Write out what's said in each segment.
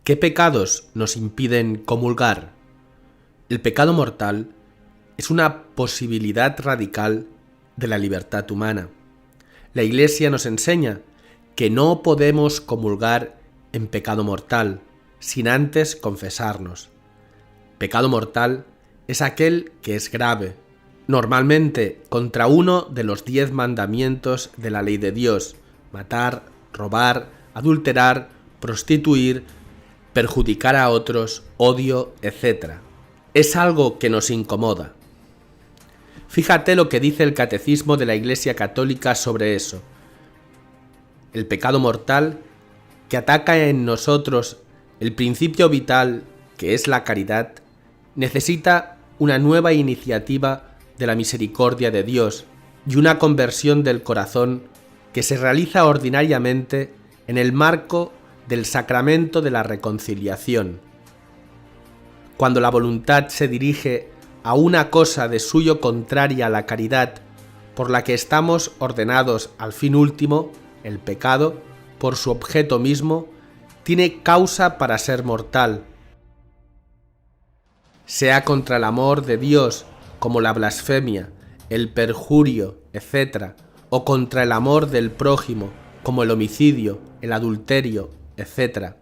¿Qué pecados nos impiden comulgar? El pecado mortal es una posibilidad radical de la libertad humana. La Iglesia nos enseña que no podemos comulgar en pecado mortal sin antes confesarnos. Pecado mortal es aquel que es grave, normalmente contra uno de los 10 mandamientos de la ley de Dios: matar, robar, adulterar, prostituir, perjudicar a otros, odio, etc. Es algo que nos incomoda. Fíjate lo que dice el Catecismo de la Iglesia Católica sobre eso. El pecado mortal, que ataca en nosotros el principio vital que es la caridad, necesita una nueva iniciativa de la misericordia de Dios y una conversión del corazón que se realiza ordinariamente en el marco del sacramento de la reconciliación. Cuando la voluntad se dirige a una cosa de suyo contraria a la caridad, por la que estamos ordenados al fin último, el pecado, por su objeto mismo, tiene causa para ser mortal. Sea contra el amor de Dios, como la blasfemia, el perjurio, etc., o contra el amor del prójimo, como el homicidio, el adulterio, etc.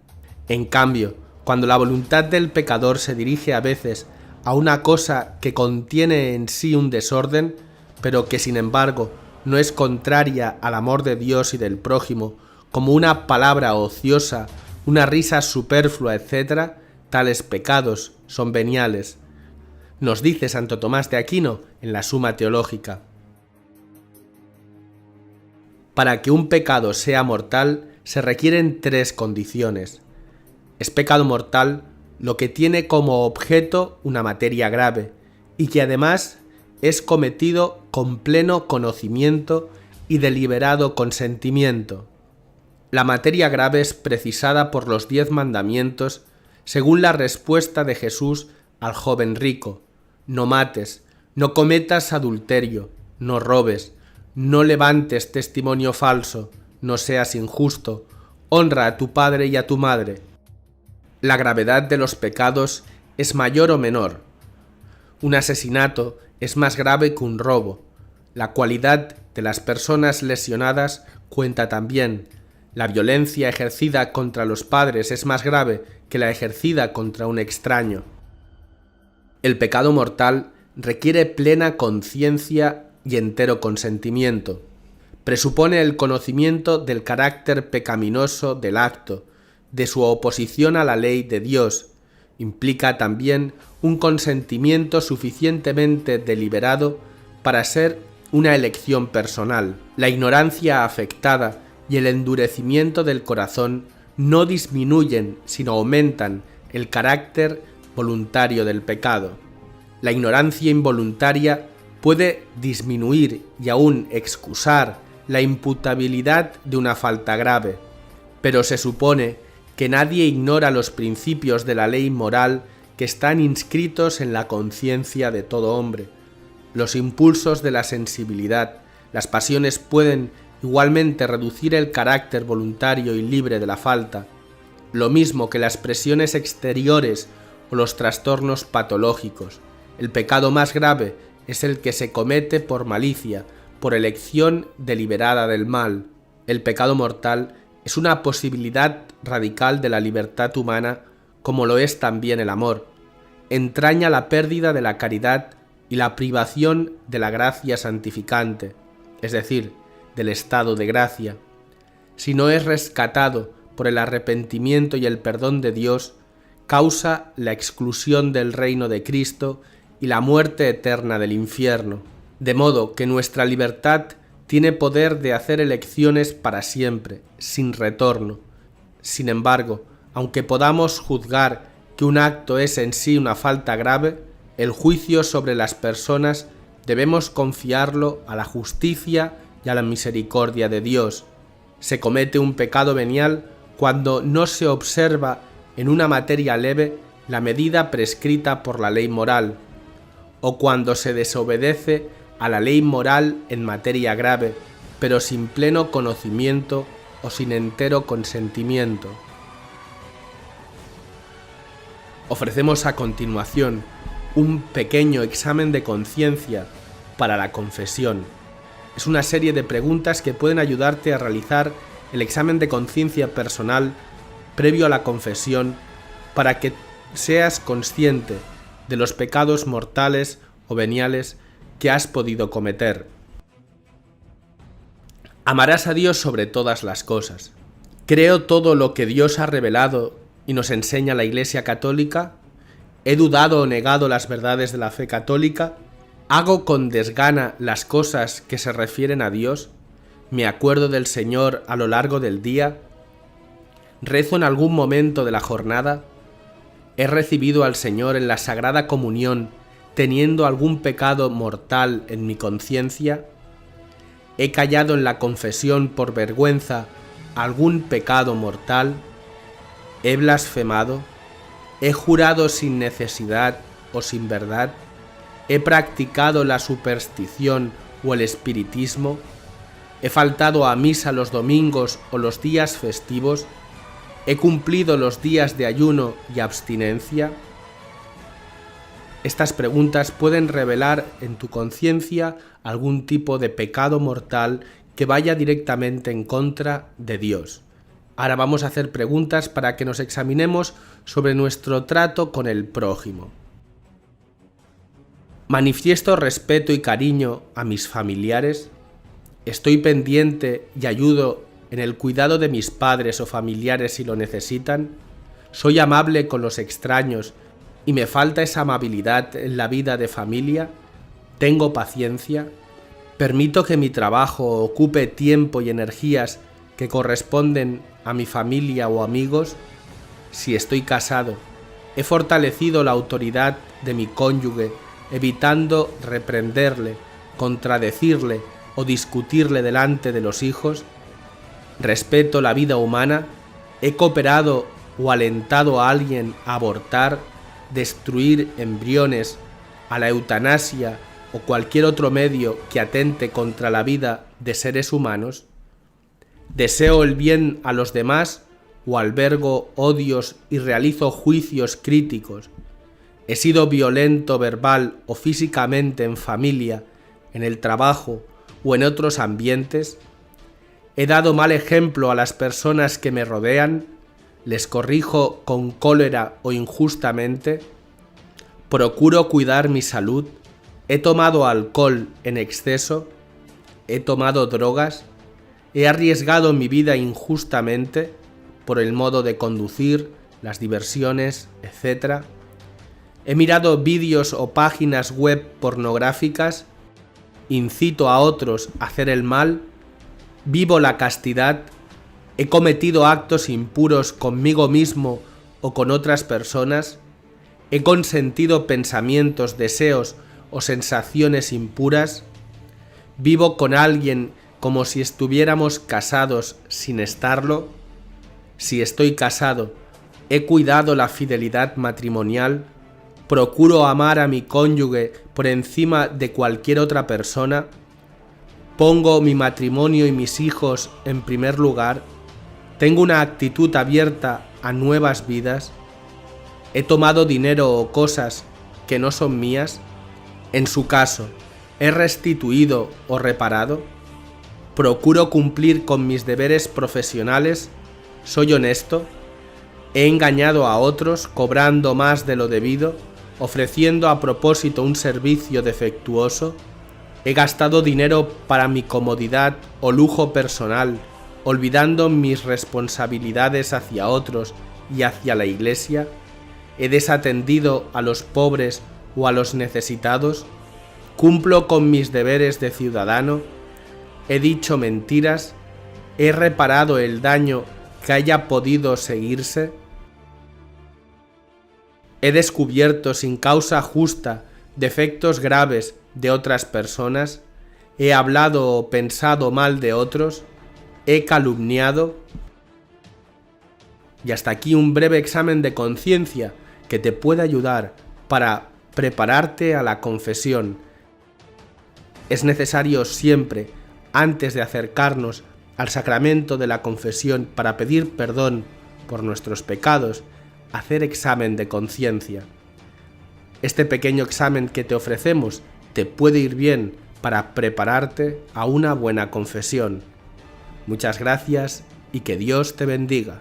En cambio, cuando la voluntad del pecador se dirige a veces a una cosa que contiene en sí un desorden, pero que sin embargo no es contraria al amor de Dios y del prójimo, como una palabra ociosa, una risa superflua, etc., tales pecados son veniales. Nos dice Santo Tomás de Aquino en la Suma Teológica. Para que un pecado sea mortal se requieren 3 condiciones. Es pecado mortal lo que tiene como objeto una materia grave y que además es cometido con pleno conocimiento y deliberado consentimiento. La materia grave es precisada por los 10 mandamientos según la respuesta de Jesús al joven rico: no mates, no cometas adulterio, no robes, no levantes testimonio falso, no seas injusto, honra a tu padre y a tu madre. La gravedad de los pecados es mayor o menor. Un asesinato es más grave que un robo. La cualidad de las personas lesionadas cuenta también. La violencia ejercida contra los padres es más grave que la ejercida contra un extraño. El pecado mortal requiere plena conciencia y entero consentimiento. Presupone el conocimiento del carácter pecaminoso del acto, de su oposición a la ley de Dios. Implica también un consentimiento suficientemente deliberado para ser una elección personal. La ignorancia afectada y el endurecimiento del corazón no disminuyen, sino aumentan el carácter voluntario del pecado. La ignorancia involuntaria puede disminuir y aún excusar la imputabilidad de una falta grave, pero se supone que nadie ignora los principios de la ley moral que están inscritos en la conciencia de todo hombre. Los impulsos de la sensibilidad, las pasiones pueden igualmente reducir el carácter voluntario y libre de la falta, lo mismo que las presiones exteriores o los trastornos patológicos. El pecado más grave es el que se comete por malicia, por elección deliberada del mal. El pecado mortal es una posibilidad radical de la libertad humana, como lo es también el amor. Entraña la pérdida de la caridad y la privación de la gracia santificante, es decir, del estado de gracia. Si no es rescatado por el arrepentimiento y el perdón de Dios, causa la exclusión del reino de Cristo y la muerte eterna del infierno. De modo que nuestra libertad tiene poder de hacer elecciones para siempre, sin retorno. Sin embargo, aunque podamos juzgar que un acto es en sí una falta grave, el juicio sobre las personas debemos confiarlo a la justicia y a la misericordia de Dios. Se comete un pecado venial cuando no se observa en una materia leve la medida prescrita por la ley moral, o cuando se desobedece a la ley moral en materia grave, pero sin pleno conocimiento o sin entero consentimiento. Ofrecemos a continuación un pequeño examen de conciencia para la confesión. Es una serie de preguntas que pueden ayudarte a realizar el examen de conciencia personal previo a la confesión para que seas consciente de los pecados mortales o veniales que has podido cometer. Amarás a Dios sobre todas las cosas. ¿Creo todo lo que Dios ha revelado y nos enseña la Iglesia Católica? ¿He dudado o negado las verdades de la fe católica? ¿Hago con desgana las cosas que se refieren a Dios? ¿Me acuerdo del Señor a lo largo del día? ¿Rezo en algún momento de la jornada? ¿He recibido al Señor en la Sagrada Comunión teniendo algún pecado mortal en mi conciencia? ¿He callado en la confesión por vergüenza algún pecado mortal? ¿He blasfemado? ¿He jurado sin necesidad o sin verdad? ¿He practicado la superstición o el espiritismo? ¿He faltado a misa los domingos o los días festivos? ¿He cumplido los días de ayuno y abstinencia? Estas preguntas pueden revelar en tu conciencia algún tipo de pecado mortal que vaya directamente en contra de Dios. Ahora vamos a hacer preguntas para que nos examinemos sobre nuestro trato con el prójimo. ¿Manifiesto respeto y cariño a mis familiares? ¿Estoy pendiente y ayudo en el cuidado de mis padres o familiares si lo necesitan? ¿Soy amable con los extraños y me falta esa amabilidad en la vida de familia? ¿Tengo paciencia? ¿Permito que mi trabajo ocupe tiempo y energías que corresponden a mi familia o amigos? Si estoy casado, ¿he fortalecido la autoridad de mi cónyuge evitando reprenderle, contradecirle o discutirle delante de los hijos? ¿Respeto la vida humana? ¿He cooperado o alentado a alguien a abortar, destruir embriones, a la eutanasia o cualquier otro medio que atente contra la vida de seres humanos? ¿Deseo el bien a los demás o albergo odios y realizo juicios críticos? ¿He sido violento verbal o físicamente en familia, en el trabajo o en otros ambientes? ¿He dado mal ejemplo a las personas que me rodean? ¿Les corrijo con cólera o injustamente? ¿Procuro cuidar mi salud? ¿He tomado alcohol en exceso? ¿He tomado drogas? ¿He arriesgado mi vida injustamente por el modo de conducir, las diversiones, etc.? ¿He mirado vídeos o páginas web pornográficas? ¿Incito a otros a hacer el mal? ¿Vivo la castidad? ¿He cometido actos impuros conmigo mismo o con otras personas? ¿He consentido pensamientos, deseos o sensaciones impuras? ¿Vivo con alguien como si estuviéramos casados sin estarlo? Si estoy casado, ¿he cuidado la fidelidad matrimonial? ¿Procuro amar a mi cónyuge por encima de cualquier otra persona? ¿Pongo mi matrimonio y mis hijos en primer lugar? ¿Tengo una actitud abierta a nuevas vidas? ¿He tomado dinero o cosas que no son mías? En su caso, ¿he restituido o reparado? ¿Procuro cumplir con mis deberes profesionales? ¿Soy honesto? ¿He engañado a otros cobrando más de lo debido, ofreciendo a propósito un servicio defectuoso? ¿He gastado dinero para mi comodidad o lujo personal, olvidando mis responsabilidades hacia otros y hacia la Iglesia? ¿He desatendido a los pobres o a los necesitados? ¿Cumplo con mis deberes de ciudadano? ¿He dicho mentiras? ¿He reparado el daño que haya podido seguirse? ¿He descubierto sin causa justa defectos graves de otras personas? ¿He hablado o pensado mal de otros? ¿He calumniado? Y hasta aquí un breve examen de conciencia que te puede ayudar para prepararte a la confesión. Es necesario siempre, antes de acercarnos al sacramento de la confesión para pedir perdón por nuestros pecados, hacer examen de conciencia. Este pequeño examen que te ofrecemos te puede ir bien para prepararte a una buena confesión. Muchas gracias y que Dios te bendiga.